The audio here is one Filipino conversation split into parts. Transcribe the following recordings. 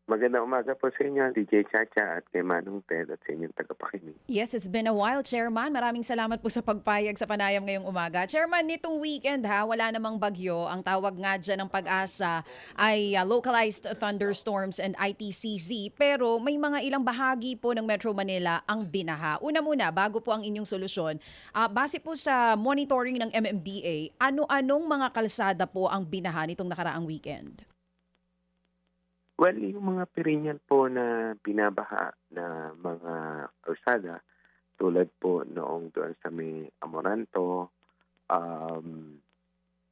Magandang umaga po sa inyo, DJ Chacha at kay Manong Ted at sa inyong tagapakinig. Yes, it's been a while, Chairman. Maraming salamat po sa pagpayag sa panayam ngayong umaga. Chairman, nitong weekend wala namang bagyo. Ang tawag nga dyan ng pag-asa ay localized thunderstorms and ITCZ. Pero may mga ilang bahagi po ng Metro Manila ang binaha. Una muna, bago po ang inyong solusyon, base po sa monitoring ng MMDA, ano-anong mga kalsada po ang binaha nitong nakaraang weekend? Well, yung mga perennial po na binabaha na mga kalsada, tulad po noong doon sa may Amoranto, um,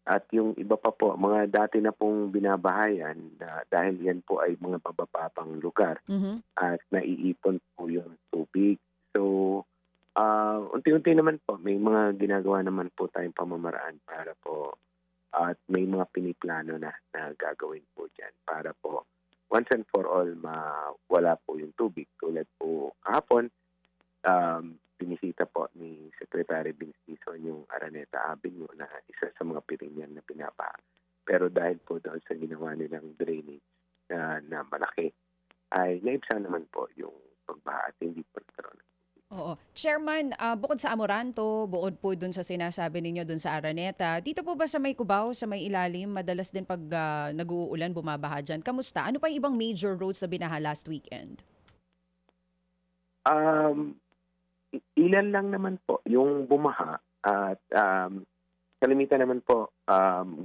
at yung iba pa po, mga dati na pong binabahayan dahil yan po ay mga pabababang lugar Mhm. at naiipon po yung tubig. So, unti-unti naman po, may mga ginagawa naman po tayong pamamaraan para po at may mga piniplano na gagawin po dyan para po once and for all mawala po yung tubig. Tulad po kahapon, binisita po ni Secretary Vince Dizon yung Araneta Avenue na isa sa mga perennial na binabaha. Pero dahil po doon sa ginawa nilang drainage na malaki, ay naibsan naman po yung pagbaha at hindi po nagkaroon. Oo. Chairman, bukod sa Amoranto, bukod po dun sa sinasabi ninyo dun sa Araneta, dito po ba sa may Cubao, sa may ilalim, madalas din pag nag-uulan, bumabaha dyan? Kamusta? Ano pa yung ibang major roads na binaha last weekend? Um, Ilan lang naman po yung bumaha at kalimitan naman po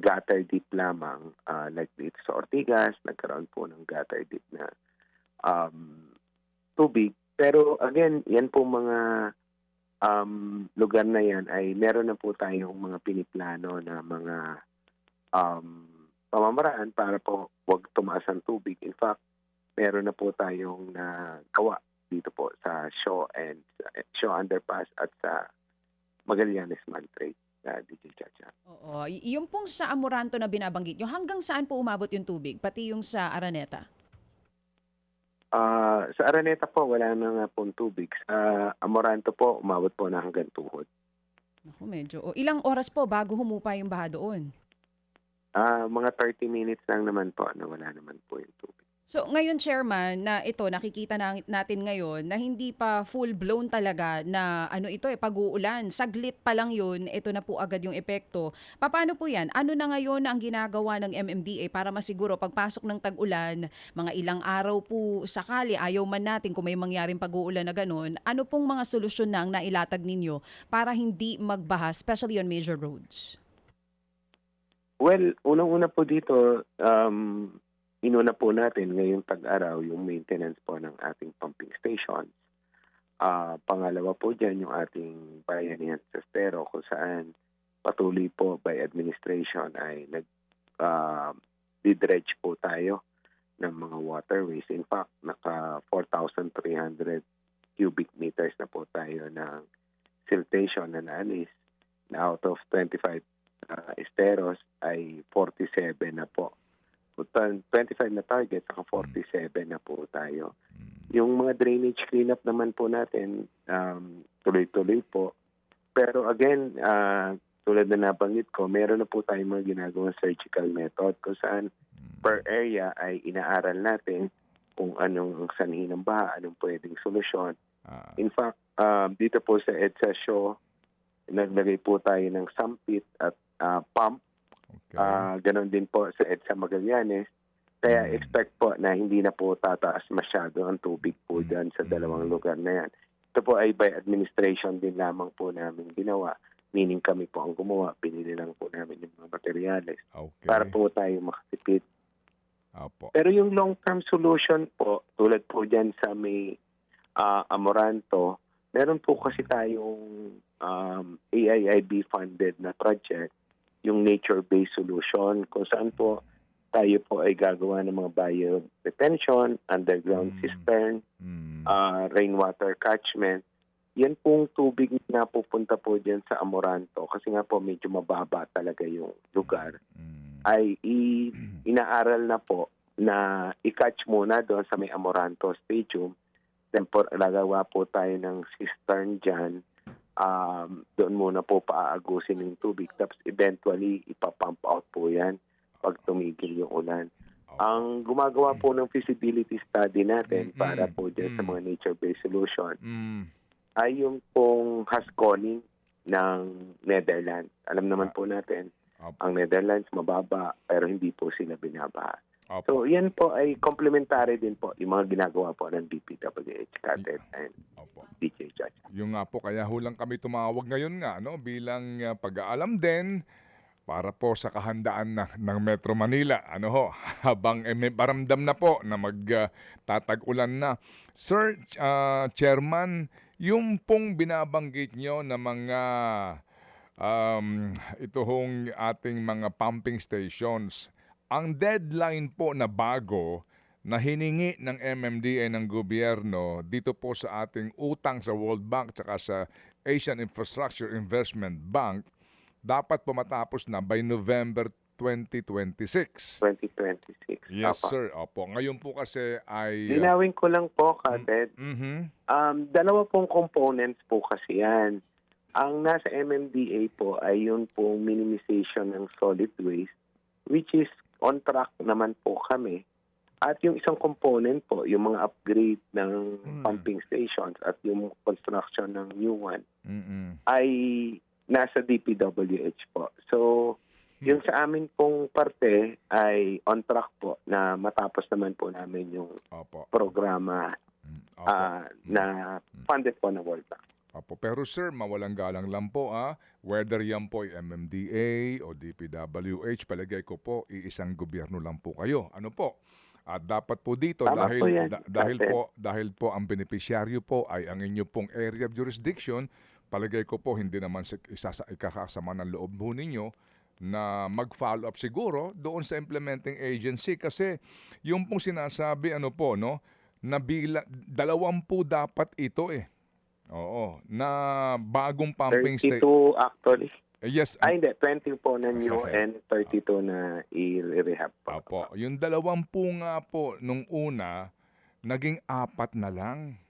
gutter deep lamang, like dito sa Ortigas, nagkaroon po ng gutter deep na um, tubig. Pero again, yan po mga lugar na yan ay meron na po tayong mga piniplano na mga pamamaraan para po wag tumaas ang tubig. In fact, meron na po tayong nagawa dito po sa Shaw Underpass at sa Magallanes Mantrade, DJ Chacha. Oo. Yung pong sa Amoranto na binabanggit nyo, hanggang saan po umabot yung tubig? Pati yung sa Araneta? Sa Araneta po, wala na nga pong tubig. Sa Amoranto po, umabot po na hanggang tuhod. Naku, medyo. Ilang oras po bago humupa yung baha doon? Mga 30 minutes lang naman po na wala naman po yung tubig. So ngayon, Chairman, na ito nakikita natin ngayon na hindi pa full-blown talaga na ano ito pag-uulan. Saglit pa lang yun, ito na po agad yung epekto. Paano po yan? Ano na ngayon ang ginagawa ng MMDA para masiguro pagpasok ng tag-ulan, mga ilang araw po sakali, ayaw man natin kung may mangyaring pag-uulan na ganun, ano pong mga solusyon na ang nailatag ninyo para hindi magbaha, especially on major roads? Well, unang-una po dito, inuna po natin ngayong tag-araw yung maintenance po ng ating pumping stations. Pangalawa po dyan yung ating bayanihan sa Estero kung saan patuloy po by administration ay dredge po tayo ng mga waterways. In fact, naka 4,300 cubic meters na po tayo ng siltation na naalis na out of 25 esteros ay 47 na po. 25 na target, saka 47 na po tayo. Yung mga drainage cleanup naman po natin, tuloy-tuloy po. Pero again, tulad na nabanggit ko, meron na po tayong mga ginagawang surgical method kung saan per area ay inaaral natin kung anong sanhi ng baha, anong pwedeng solusyon. In fact, dito po sa EDSA Show, naglagay po tayo ng sampit at pump. Okay. Ganon din po sa EDSA Magallanes. Kaya expect po na hindi na po tataas masyado ang tubig po dyan sa dalawang lugar na yan. Ito po ay by administration din lamang po namin ginawa. Meaning kami po ang gumawa. Pinili lang po namin yung mga materyales Okay. para po tayo makatipid. Opo. Pero yung long-term solution po, tulad po dyan sa may Amoranto, meron po kasi tayong AIIB funded na project, yung nature-based solution, kung saan po tayo po ay gagawa ng mga bio-retention, underground cistern, rainwater catchment. Yan pong tubig na pupunta po dyan sa Amoranto, kasi nga po medyo mababa talaga yung lugar, ay inaaral na po na i-catch muna doon sa may Amoranto Stadium. Then po, lagawa po tayo ng cistern dyan. Doon muna po paaagusin yung tubig. Tapos eventually, ipapump out po yan pag tumigil yung ulan. Ang gumagawa po ng feasibility study natin para po dyan sa mga nature-based solution ay yung pong Haskoning ng Netherlands. Alam naman po natin, ang Netherlands mababa pero hindi po sila binabaha. So yan po ay complementary din po yung mga ginagawa po ng DPWH, Cadet and DJ Chacha. Yung nga po, kaya hulang kami tumawag ngayon nga, no, bilang pag-aalam din para po sa kahandaan ng Metro Manila. Ano ho, habang may paramdam na po na magtatag-ulan na. Sir, Chairman, yung pong binabanggit nyo na mga ito hong ating mga pumping stations, ang deadline po na bago na hiningi ng MMDA ng gobyerno dito po sa ating utang sa World Bank tsaka sa Asian Infrastructure Investment Bank, dapat po matapos na by November 2026. 2026. Yes, Apa. sir. Opo. Ngayon po kasi ay... Linawin ko lang po, Cadet. Dalawa pong components po kasi yan. Ang nasa MMDA po ay yun pong minimization ng solid waste, which is on track naman po kami. At yung isang component po, yung mga upgrade ng pumping stations at yung construction ng new one, ay nasa DPWH po. So, yung sa amin pong parte ay on track po na matapos naman po namin yung programa na funded po ng World Bank. Pero sir, mawalang galang lang po whether yan po ay MMDA o DPWH, palagay ko po iisang gobyerno lang po kayo. Ano po? At dapat po dito dahil po ang beneficiaryo po ay ang inyo pong area of jurisdiction, palagay ko po hindi naman ikakasama ng loob po ninyo na mag-follow up siguro doon sa implementing agency kasi yung pong sinasabi na 20 dapat ito Oo, na bagong pumping 32 actually. Yes. Ay, hindi. 20 po na new and 32 na i-rehab po. Opo. Yung 20 nga po nung una, naging 4 na lang.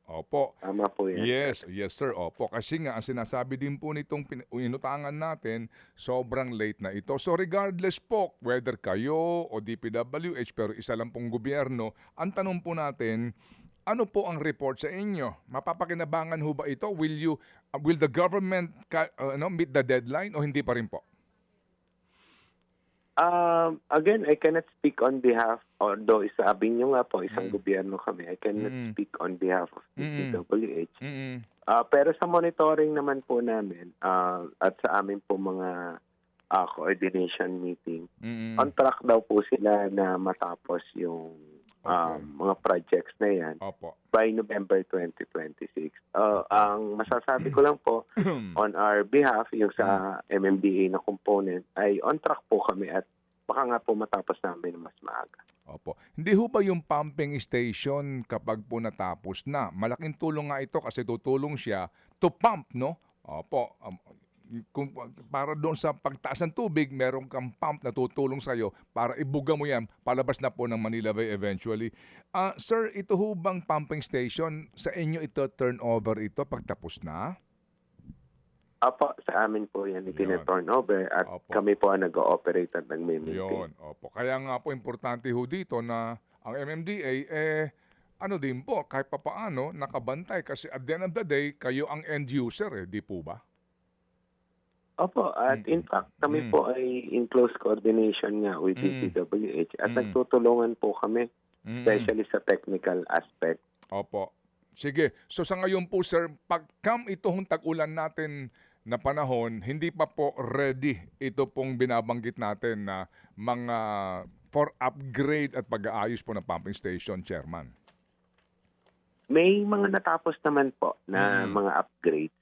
Opo. Tama po yan. Yes, sir. Opo. Kasi nga, ang sinasabi din po nitong inutangan natin, sobrang late na ito. So regardless po, whether kayo o DPWH, pero isa lang pong gobyerno, ang tanong po natin, ano po ang report sa inyo? Mapapakinabangan ho ba ito? Will the government meet the deadline o hindi pa rin po? Again, I cannot speak on behalf, although sabi nyo nga po, isang gobyerno kami, I cannot speak on behalf of DPWH. Pero sa monitoring naman po namin at sa amin po mga coordination meeting, on track daw po sila na matapos yung mga projects na yan by November 2026. Ang masasabi ko lang po on our behalf, yung sa MMDA na component, ay on track po kami at baka nga po matapos namin mas maaga. Opo. Hindi ho ba yung pumping station kapag po natapos na? Malaking tulong nga ito kasi tutulong siya to pump, no? Opo. Para doon sa pagtaas ng tubig, meron kang pump na tutulong sa'yo para ibuga mo yan, palabas na po ng Manila Bay eventually. Sir, ito ho bang pumping station, sa inyo ito turnover ito pagtapos na? Opo, sa amin po yan itin-turnover at kami po ang nag-ooperate at nag-maintain. Opo. Kaya nga po importante ho dito na ang MMDA din po, kahit papaano, nakabantay kasi at the end of the day, kayo ang end user di po ba? Opo, at in fact, kami po ay in close coordination nga with DPWH at nagtutulungan po kami, especially sa technical aspect. Opo. Sige. So sa ngayon po, sir, pagkam itong tag-ulan natin na panahon, hindi pa po ready ito pong binabanggit natin na mga for upgrade at pag-aayos po ng pumping station, Chairman. May mga natapos naman po na mga upgrades.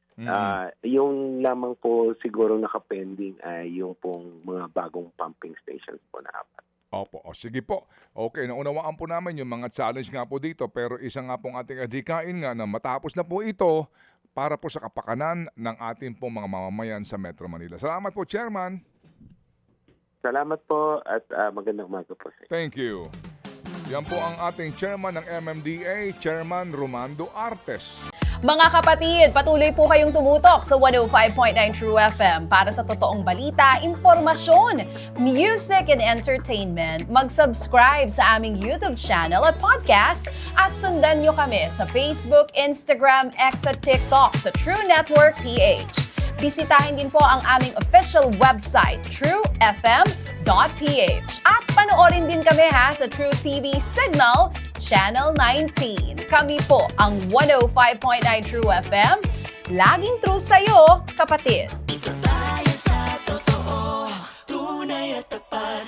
Yung lamang po siguro nakapending ay yung pong mga bagong pumping stations po na 4. Opo. Sige po. Okay, naunawaan po namin yung mga challenge nga po dito pero isa nga pong ating adhikain nga na matapos na po ito para po sa kapakanan ng ating pong mga mamamayan sa Metro Manila. Salamat po, Chairman. Salamat po at magandang umaga po. Thank you. Yan po ang ating chairman ng MMDA, Chairman Romando Artes. Mga kapatid, patuloy po kayong tumutok sa 105.9 True FM para sa totoong balita, impormasyon, music and entertainment. Mag-subscribe sa aming YouTube channel at podcast at sundan nyo kami sa Facebook, Instagram, X at TikTok sa True Network PH. Bisitahin din po ang aming official website, truefm.ph. At panoorin din kami sa True TV Signal, Channel 19. Kami po ang 105.9 True FM. Laging true sa'yo, kapatid.